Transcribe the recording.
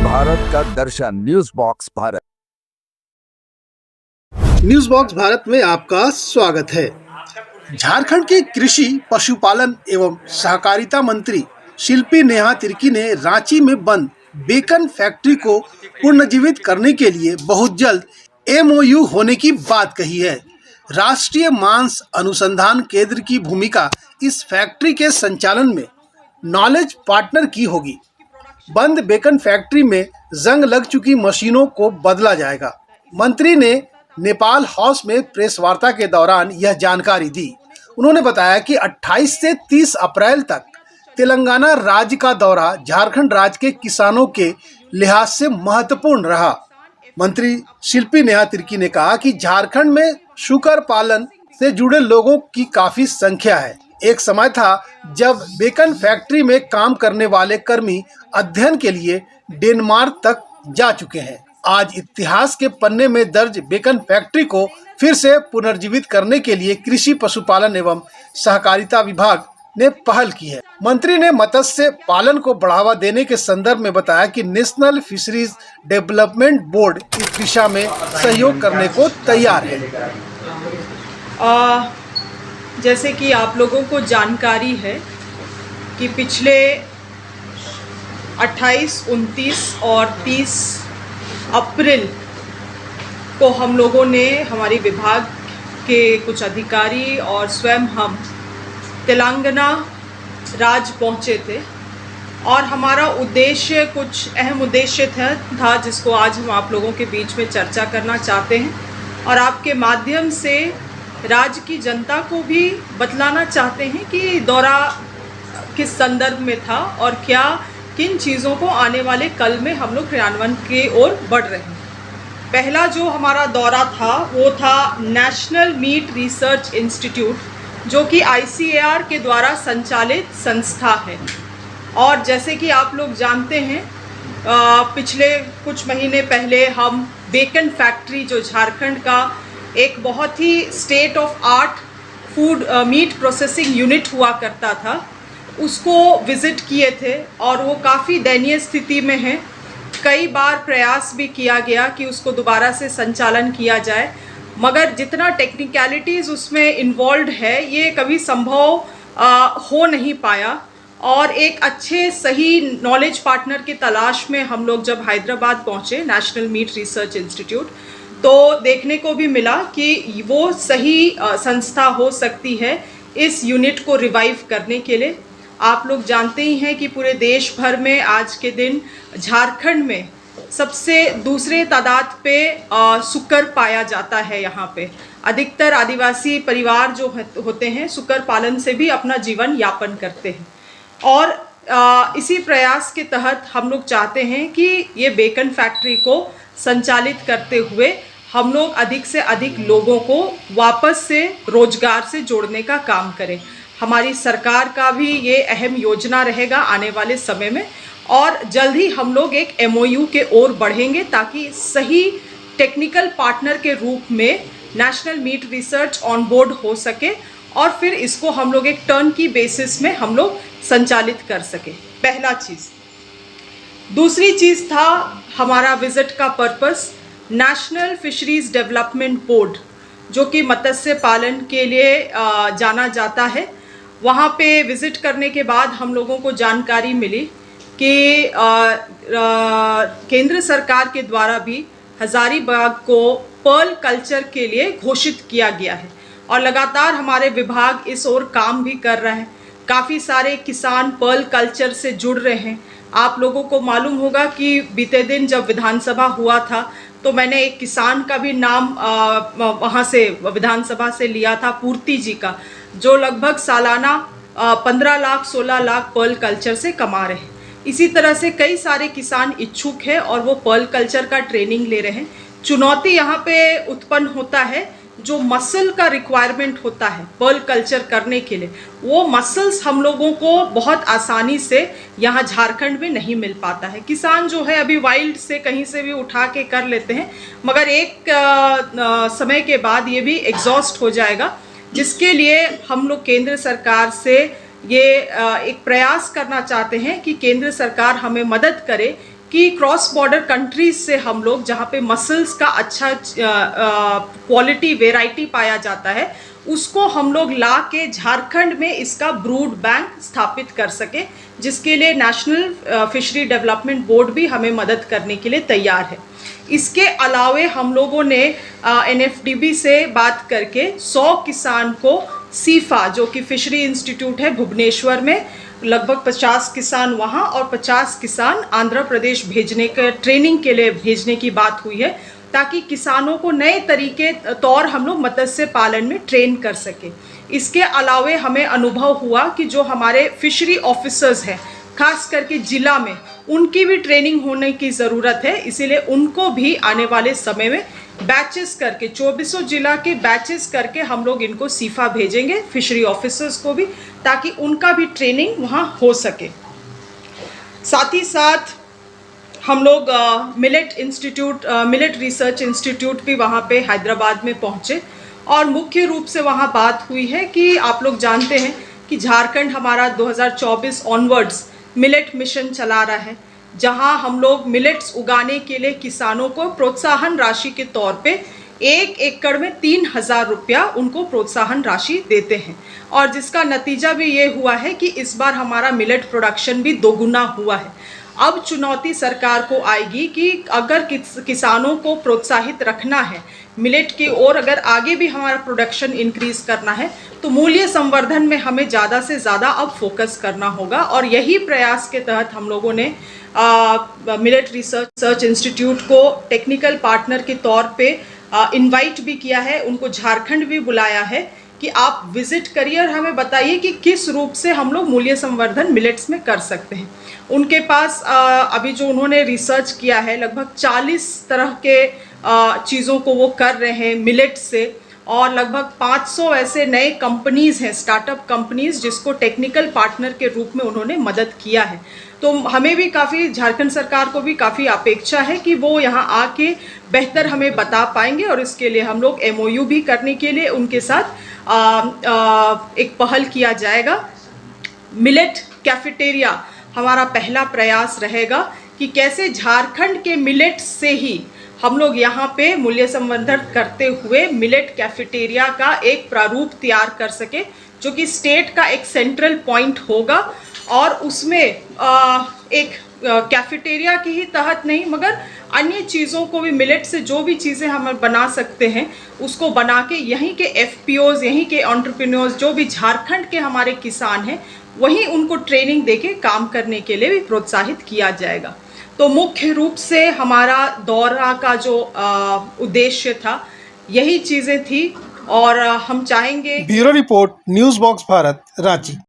भारत का दर्शन news box Bharat. News box Bharat में आपका स्वागत है। झारखंड के कृषि, पशुपालन एवं सहकारिता मंत्री शिल्पी नेहा तिर्की ने रांची में बंद बेकन फैक्ट्री को पुनर्जीवित करने के लिए बहुत जल्द MOU होने की बात कही है। राष्ट्रीय मांस अनुसंधान केंद्र की भूमिका इस फैक्ट्री के संचालन में नॉलेज पार्टनर की होगी। बंद बेकन फैक्ट्री में जंग लग चुकी मशीनों को बदला जाएगा। मंत्री ने नेपाल हाउस में प्रेस वार्ता के दौरान यह जानकारी दी। उन्होंने बताया कि 28 से 30 अप्रैल तक तेलंगाना राज्य का दौरा झारखंड राज्य के किसानों के लिहाज से महत्वपूर्ण रहा। मंत्री शिल्पी नेहा तिर्की ने कहा कि झारखंड में शुकर पालन से जुड़े लोगों की काफी संख्या है। एक समय था जब बेकन फैक्ट्री में काम करने वाले कर्मी अध्ययन के लिए डेनमार्क तक जा चुके हैं। आज इतिहास के पन्ने में दर्ज बेकन फैक्ट्री को फिर से पुनर्जीवित करने के लिए कृषि, पशुपालन एवं सहकारिता विभाग ने पहल की है। मंत्री ने मत्स्य पालन को बढ़ावा देने के संदर्भ में बताया कि नेशनल फिशरीज डेवलपमेंट बोर्ड इस दिशा में सहयोग करने को तैयार है। जैसे कि आप लोगों को जानकारी है कि पिछले 28, 29 और 30 अप्रैल को हम लोगों ने, हमारे विभाग के कुछ अधिकारी और स्वयं हम तेलंगाना राज्य पहुंचे थे और हमारा उद्देश्य, कुछ अहम उद्देश्य था जिसको आज हम आप लोगों के बीच में चर्चा करना चाहते हैं और आपके माध्यम से राज्य की जनता को भी बतलाना चाहते हैं कि दौरा किस संदर्भ में था और क्या किन चीज़ों को आने वाले कल में हम लोग क्रियान्वयन की ओर बढ़ रहे हैं। पहला जो हमारा दौरा था वो था नेशनल मीट रिसर्च इंस्टीट्यूट, जो कि ICAR के द्वारा संचालित संस्था है। और जैसे कि आप लोग जानते हैं, पिछले कुछ महीने पहले हम बेकन फैक्ट्री, जो झारखंड का एक बहुत ही state of art food meat processing unit हुआ करता था, उसको विज़िट किए थे और वो काफ़ी दयनीय स्थिति में है। कई बार प्रयास भी किया गया कि उसको दोबारा से संचालन किया जाए, मगर जितना टेक्निकलिटीज़ उसमें इन्वॉल्व है ये कभी संभव हो नहीं पाया। और एक अच्छे सही नॉलेज पार्टनर की तलाश में हम लोग जब हैदराबाद पहुँचे, नेशनल मीट रिसर्च इंस्टीट्यूट, तो देखने को भी मिला कि वो सही संस्था हो सकती है इस यूनिट को रिवाइव करने के लिए। आप लोग जानते ही हैं कि पूरे देश भर में आज के दिन झारखंड में सबसे दूसरे तादाद पे सुकर पाया जाता है। यहाँ पे अधिकतर आदिवासी परिवार जो होते हैं सुकर पालन से भी अपना जीवन यापन करते हैं और इसी प्रयास के तहत हम लोग चाहते हैं कि ये बेकन फैक्ट्री को संचालित करते हुए हम लोग अधिक से अधिक लोगों को वापस से रोजगार से जोड़ने का काम करें। हमारी सरकार का भी ये अहम योजना रहेगा आने वाले समय में और जल्द ही हम लोग एक MOU के ओर बढ़ेंगे ताकि सही टेक्निकल पार्टनर के रूप में national meat research on board हो सके और फिर इसको हम लोग एक टर्न की बेसिस में हम लोग संचालित कर सके। पहला चीज़। दूसरी चीज़ था हमारा विज़िट का purpose national fisheries development board, जो कि मत्स्य पालन के लिए जाना जाता है। वहाँ पे विज़िट करने के बाद हम लोगों को जानकारी मिली कि केंद्र सरकार के द्वारा भी हजारीबाग को पर्ल कल्चर के लिए घोषित किया गया है और लगातार हमारे विभाग इस ओर काम भी कर रहा है। काफ़ी सारे किसान पर्ल कल्चर से जुड़ रहे हैं। आप लोगों को मालूम होगा कि बीते दिन जब विधानसभा हुआ था तो मैंने एक किसान का भी नाम वहाँ से विधानसभा से लिया था, पूर्ति जी का, जो लगभग सालाना 15 लाख 16 लाख पर्ल कल्चर से कमा रहे हैं। इसी तरह से कई सारे किसान इच्छुक हैं और वो पर्ल कल्चर का ट्रेनिंग ले रहे हैं। चुनौती यहाँ पे उत्पन्न होता है, जो मसल का रिक्वायरमेंट होता है पर्ल कल्चर करने के लिए, वो मसल्स हम लोगों को बहुत आसानी से यहाँ झारखंड में नहीं मिल पाता है। किसान जो है अभी वाइल्ड से कहीं से भी उठा के कर लेते हैं, मगर एक समय के बाद ये भी एग्जॉस्ट हो जाएगा, जिसके लिए हम लोग केंद्र सरकार से ये एक प्रयास करना चाहते हैं कि केंद्र सरकार हमें मदद करे कि क्रॉस बॉर्डर कंट्रीज से हम लोग जहाँ पे मसल्स का अच्छा क्वालिटी वैरायटी पाया जाता है उसको हम लोग ला के झारखंड में इसका ब्रूड बैंक स्थापित कर सके, जिसके लिए नेशनल फिशरी डेवलपमेंट बोर्ड भी हमें मदद करने के लिए तैयार है। इसके अलावे हम लोगों ने NFDB से बात करके 100 किसान को सीफा, जो कि फिशरी इंस्टीट्यूट है भुवनेश्वर में, लगभग 50 किसान वहाँ और 50 किसान आंध्र प्रदेश भेजने के ट्रेनिंग के लिए भेजने की बात हुई है, ताकि किसानों को नए तरीके तौर हम लोग मत्स्य पालन में ट्रेन कर सके। इसके अलावे हमें अनुभव हुआ कि जो हमारे फिशरी ऑफिसर्स हैं खास करके जिला में, उनकी भी ट्रेनिंग होने की ज़रूरत है, इसीलिए उनको भी आने वाले समय में बैचेस करके 24 जिला के बैचेस करके हम लोग इनको सीफा भेजेंगे, फिशरी ऑफिसर्स को भी, ताकि उनका भी ट्रेनिंग वहाँ हो सके। साथ ही साथ हम लोग मिलेट रिसर्च इंस्टीट्यूट भी वहाँ पे हैदराबाद में पहुँचे और मुख्य रूप से वहाँ बात हुई है कि आप लोग जानते हैं कि झारखंड हमारा 2024 ऑनवर्ड्स मिलेट मिशन चला रहा है, जहां हम लोग मिलेट्स उगाने के लिए किसानों को प्रोत्साहन राशि के तौर पे 1 एकड़ में 3,000 रुपया उनको प्रोत्साहन राशि देते हैं, और जिसका नतीजा भी ये हुआ है कि इस बार हमारा मिलेट प्रोडक्शन भी दोगुना हुआ है। अब चुनौती सरकार को आएगी कि अगर किसानों को प्रोत्साहित रखना है मिलेट की ओर, अगर आगे भी हमारा प्रोडक्शन इंक्रीज करना है, तो मूल्य संवर्धन में हमें ज़्यादा से ज़्यादा अब फोकस करना होगा। और यही प्रयास के तहत हम लोगों ने मिलेट रिसर्च इंस्टीट्यूट को टेक्निकल पार्टनर के तौर पे इनवाइट भी किया है, उनको झारखंड भी बुलाया है कि आप विजिट करिए और हमें बताइए कि किस रूप से हम लोग मूल्य संवर्धन मिलेट्स में कर सकते हैं। उनके पास अभी जो उन्होंने रिसर्च किया है, लगभग 40 तरह के चीज़ों को वो कर रहे हैं मिलेट से, और लगभग 500 ऐसे नए कंपनीज़ हैं, स्टार्टअप कंपनीज़, जिसको टेक्निकल पार्टनर के रूप में उन्होंने मदद किया है। तो हमें भी काफ़ी, झारखंड सरकार को भी काफ़ी अपेक्षा है कि वो यहाँ आके बेहतर हमें बता पाएंगे, और इसके लिए हम लोग MOU भी करने के लिए उनके साथ एक पहल किया जाएगा। मिलेट कैफेटेरिया हमारा पहला प्रयास रहेगा कि कैसे झारखंड के मिलेट से ही हम लोग यहाँ पे मूल्य संवर्धन करते हुए मिलेट कैफेटेरिया का एक प्रारूप तैयार कर सके, जो कि स्टेट का एक सेंट्रल पॉइंट होगा, और उसमें एक कैफेटेरिया के ही तहत नहीं मगर अन्य चीज़ों को भी, मिलेट से जो भी चीज़ें हम बना सकते हैं उसको बना के यहीं के FPOs, यहीं के एंटरप्रेन्योर्स, जो भी झारखंड के हमारे किसान हैं, वहीं उनको ट्रेनिंग देके काम करने के लिए भी प्रोत्साहित किया जाएगा। तो मुख्य रूप से हमारा दौरा का जो उद्देश्य था, यही चीज़ें थी, और हम चाहेंगे। Bureau report, news box Bharat, Ranchi.